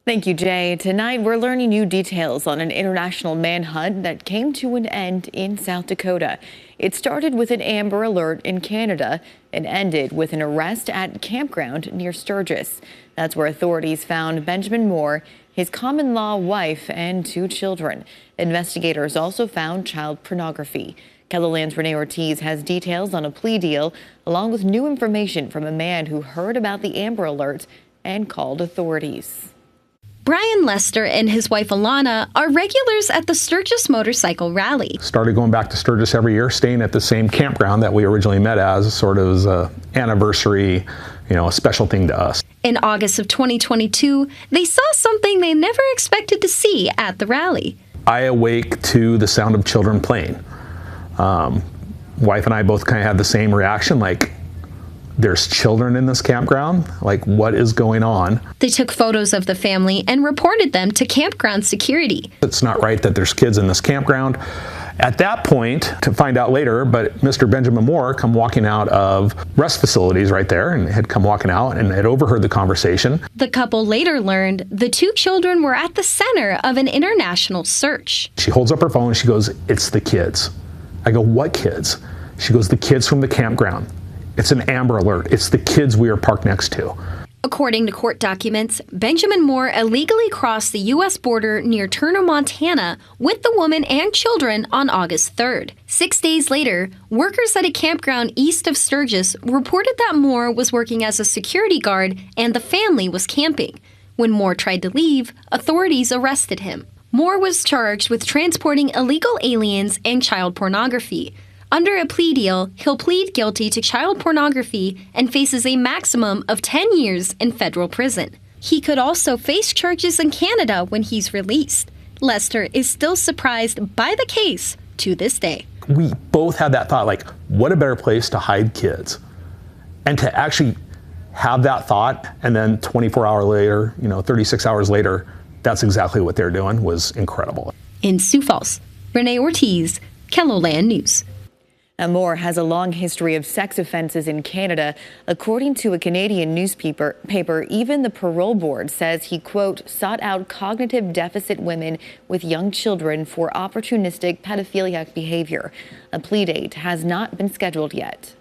Thank you, Jay. Tonight, we're learning new details on an international manhunt that came to an end in South Dakota. It started with an Amber Alert in Canada and ended with an arrest at campground near Sturgis. That's where authorities found Benjamin Moore, his common-law wife, and 2 children. Investigators also found child pornography. KELOLAND's Renee Ortiz has details on a plea deal, along with new information from a man who heard about the Amber Alert and called authorities. Brian Lester and his wife Alana are regulars at the Sturgis Motorcycle Rally. Started going back to Sturgis every year, staying at the same campground that we originally met as, sort of as an anniversary, a special thing to us. In August of 2022, they saw something they never expected to see at the rally. I awake to the sound of children playing. Wife and I both kind of had the same reaction, like, there's children in this campground? Like, what is going on? They took photos of the family and reported them to campground security. It's not right that there's kids in this campground. At that point, to find out later, but Mr. Benjamin Moore come walking out of rest facilities right there and had come walking out and had overheard the conversation. The couple later learned the 2 children were at the center of an international search. She holds up her phone and she goes, "It's the kids." I go, "What kids?" She goes, "The kids from the campground. It's an Amber Alert. It's the kids we are parked next to." According to court documents, Benjamin Moore illegally crossed the U.S. border near Turner, Montana, with the woman and children on August 3rd. 6 days later, workers at a campground east of Sturgis reported that Moore was working as a security guard and the family was camping. When Moore tried to leave, authorities arrested him. Moore was charged with transporting illegal aliens and child pornography. Under a plea deal, he'll plead guilty to child pornography and faces a maximum of 10 years in federal prison. He could also face charges in Canada when he's released. Lester is still surprised by the case to this day. We both had that thought, like, what a better place to hide kids. And to actually have that thought, and then 24 hours later, 36 hours later, that's exactly what they're doing, was incredible. In Sioux Falls, Renee Ortiz, KELOLAND News. Now, Moore has a long history of sex offenses in Canada. According to a Canadian newspaper, even the parole board says he, quote, sought out cognitive deficit women with young children for opportunistic pedophiliac behavior. A plea date has not been scheduled yet.